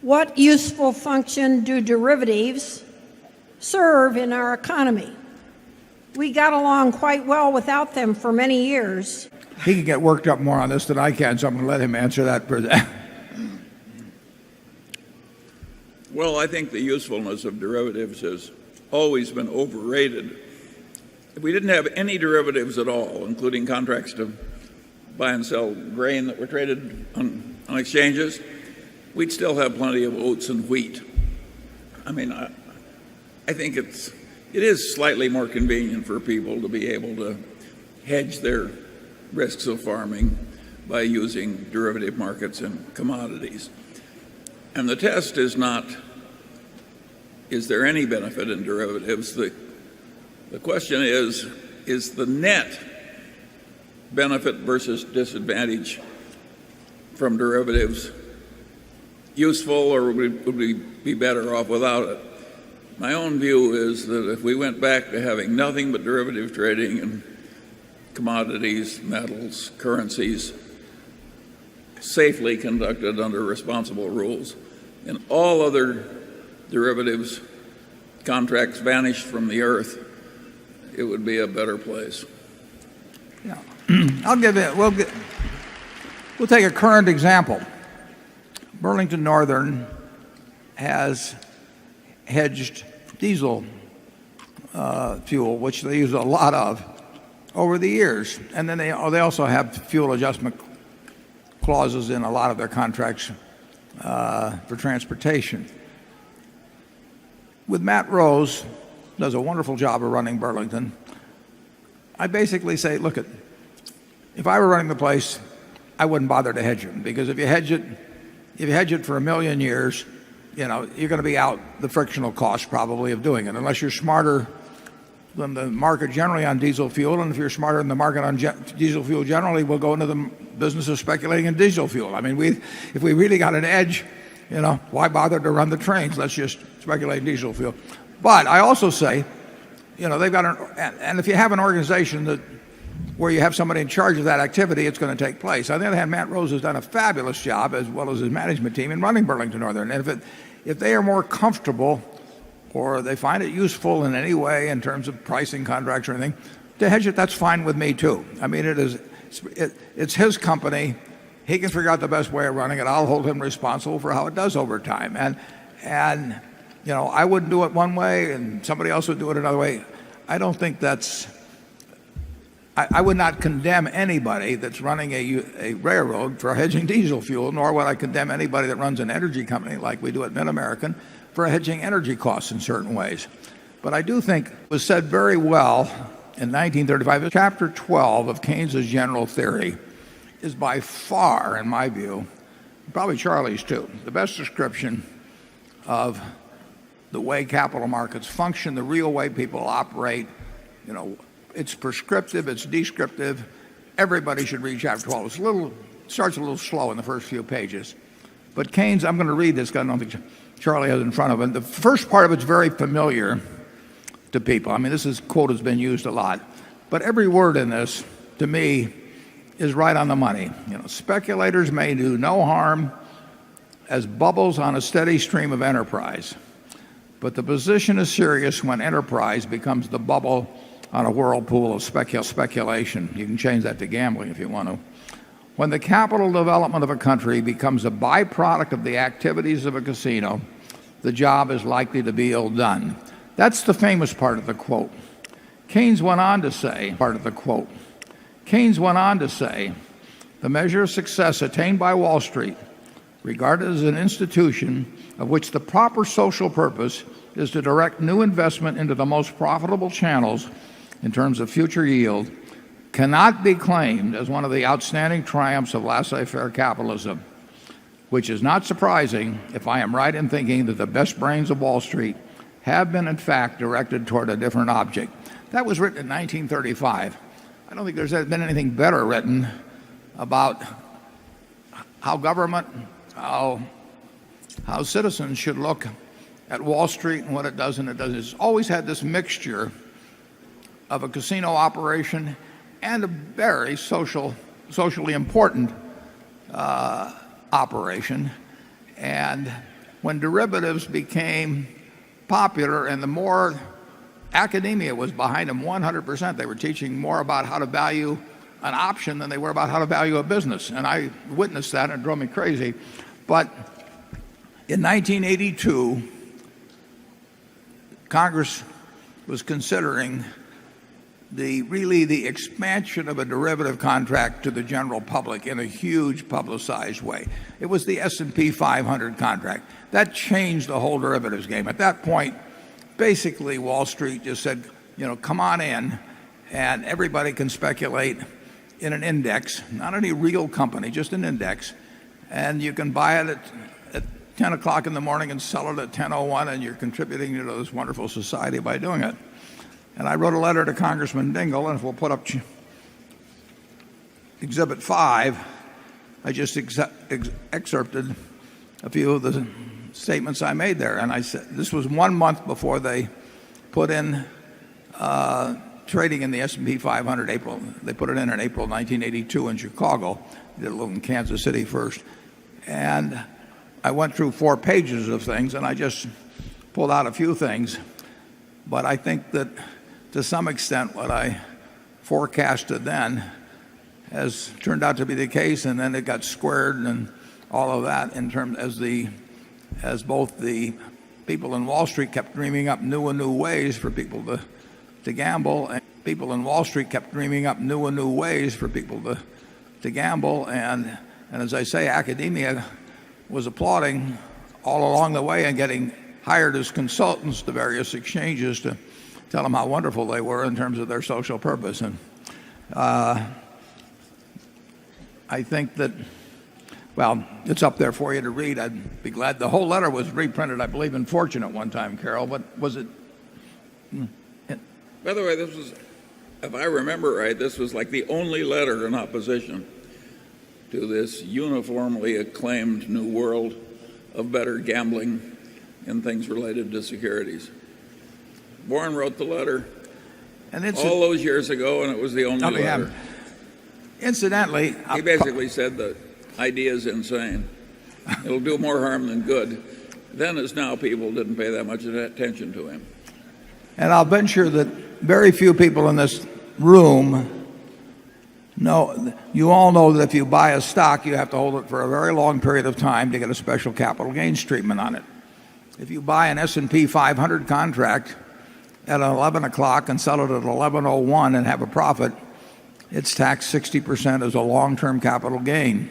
What useful function do derivatives serve in our economy? We got along quite well without them for many years. He can get worked up more on this than I can, so I'm going to let him answer that for that. Well, I think the usefulness of derivatives has always been overrated. If we didn't have any derivatives at all, including contracts to buy and sell grain that were traded on exchanges, we'd still have plenty of oats and wheat. I mean, I think it is slightly more convenient for people to be able to hedge their risks of farming by using derivative markets and commodities. And the test is not, is there any benefit in derivatives? The question is the net benefit versus disadvantage from derivatives useful, or would we be better off without it? My own view is that if we went back to having nothing but derivative trading and commodities, metals, currencies, safely conducted under responsible rules, and all other derivatives contracts vanished from the earth, it would be a better place. Yeah. We'll take a current example. Burlington Northern has hedged diesel fuel, which they use a lot of over the years. And then they also have fuel adjustment clauses in a lot of their contracts for transportation. With Matt Rose, does a wonderful job of running Burlington. I basically say, look, if I were running the place, I wouldn't bother to hedge it, because if you hedge it for a million years, you're going to be out the frictional cost probably of doing it, unless you're smarter than the market generally on diesel fuel. And if you're smarter than the market on diesel fuel generally, we'll go into the business of speculating in diesel fuel. I mean, if we really got an edge, why bother to run the trains? Let's just speculate in diesel fuel. But I also say, they've got and if you have an organization where you have somebody in charge of that activity, it's going to take place. On the other hand, Matt Rose has done a fabulous job, as well as his management team, in running Burlington Northern. And if they are more comfortable, or they find it useful in any way in terms of pricing contracts or anything, to hedge it, that's fine with me too. I mean, it's his company. He can figure out the best way of running it. I'll hold him responsible for how it does over time. And I wouldn't do it one way and somebody else would do it another way. I don't think I would not condemn anybody that's running a railroad for hedging diesel fuel, nor would I condemn anybody that runs an energy company like we do at Mid-American for hedging energy costs in certain ways. But I do think it was said very well in 1935. Chapter 12 of Keynes's General Theory is by far, in my view, probably Charlie's too, the best description of the way capital markets function, the real way people operate. It's prescriptive, it's descriptive. Everybody should read chapter 12. It starts a little slow in the first few pages. But Keynes, I'm going to read this because I don't think Charlie has it in front of him. The first part of it's very familiar to people. I mean, this quote has been used a lot. But every word in this, to me, is right on the money. Speculators may do no harm as bubbles on a steady stream of enterprise. But the position is serious when enterprise becomes the bubble on a whirlpool of speculation. You can change that to gambling if you want to. When the capital development of a country becomes a byproduct of the activities of a casino, the job is likely to be ill done. That's the famous part of the quote. Keynes went on to say, the measure of success attained by Wall Street, regarded as an institution of which the proper social purpose is to direct new investment into the most profitable channels in terms of future yield, cannot be claimed as one of the outstanding triumphs of laissez-faire capitalism, which is not surprising if I am right in thinking that the best brains of Wall Street have been in fact directed toward a different object. That was written in 1935. I don't think there's been anything better written about how government, how citizens should look at Wall Street and what it does and it doesn't. It's always had this mixture of a casino operation and a very socially important operation. And when derivatives became popular and the more academia was behind them 100%. They were teaching more about how to value an option than they were about how to value a business. And I witnessed that and it drove me crazy. But in 1982, Congress was considering the expansion of a derivative contract to the general public in a huge publicized way. It was the S&P 500 contract. That changed the whole derivatives game. At that point, basically Wall Street just said, come on in, and everybody can speculate in an index, not any real company, just an index, and you can buy it at 10 o'clock in the morning and sell it at 10:01, and you're contributing to this wonderful society by doing it. And I wrote a letter to Congressman Dingell, and if we'll put up Exhibit 5, I just excerpted a few of the statements I made there. And I said, this was 1 month before they put in trading in the S&P 500 April. They put it in April 1982 in Chicago. They did a little in Kansas City first. And I went through 4 pages of things, and I just pulled out a few things. But I think that to some extent what I forecasted then has turned out to be the case, and then it got squared and all of that in terms as both the people in Wall Street kept dreaming up new and new ways for people to gamble, and people in Wall Street kept dreaming up new and new ways for people to gamble, and as I say, academia was applauding all along the way and getting hired as consultants to various exchanges to tell them how wonderful they were in terms of their social purpose. And I think that, well, it's up there for you to read. I'd be glad. The whole letter was reprinted, I believe, in Fortune at one time, Carol, but was it? By the way, this was, if I remember right, this was like the only letter in opposition to this uniformly acclaimed new world of better gambling and things related to securities. Warren wrote the letter all those years ago, and it was the only letter. Incidentally, he basically said the idea is insane. It'll do more harm than good. Then as now, people didn't pay that much attention to him. And I'll venture that very few people in this room know, you all know that if you buy a stock, you have to hold it for a very long period of time to get a special capital gains treatment on it. If you buy an S&P 500 contract at 11 o'clock and sell it at 11:01 and have a profit, it's taxed 60% as a long-term capital gain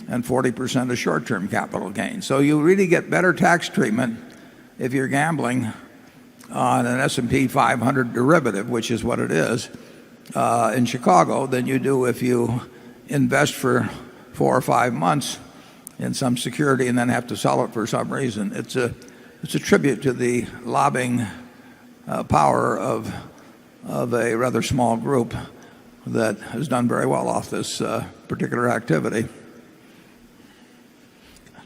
and 40% as short-term capital gain. So you really get better tax treatment if you're gambling on an S&P 500 derivative, which is what it is, in Chicago, than you do if you invest for 4 or 5 months in some security and then have to sell it for some reason. It's a tribute to the lobbying power of a rather small group that has done very well off this particular activity.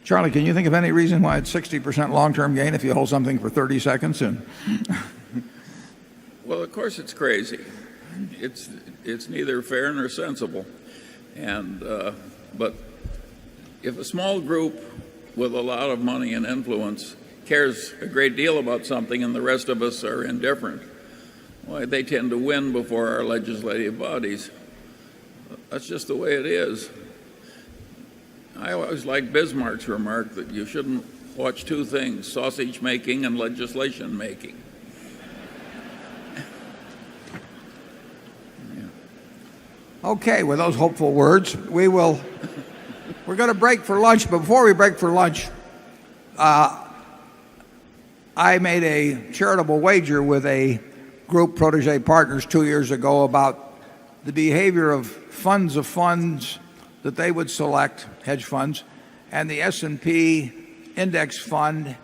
Charlie, can you think of any reason why it's 60% long-term gain if you hold something for 30 seconds? Well, of course it's crazy. It's neither fair nor sensible. But if a small group with a lot of money and influence cares a great deal about something and the rest of us are indifferent, why, they tend to win before our legislative bodies. That's just the way it is. I always liked Bismarck's remark that you shouldn't watch two things, sausage making and legislation making. Okay, with those hopeful words, we're going to break for lunch. But before we break for lunch, I made a charitable wager with a group, Protege Partners, 2 years ago about the behavior of funds that they would select, hedge funds, and the S&P index fund.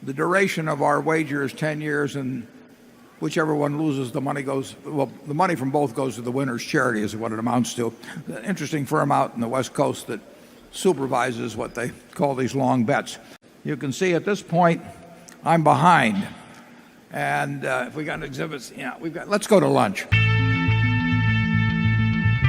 The duration of our wager is 10 years, and whichever one loses, the money goes, well, the money from both goes to the winner's charity is what it amounts to. An interesting firm out in the West Coast that supervises what they call these long bets. You can see at this point, I'm behind. And if we got exhibits, let's go to lunch.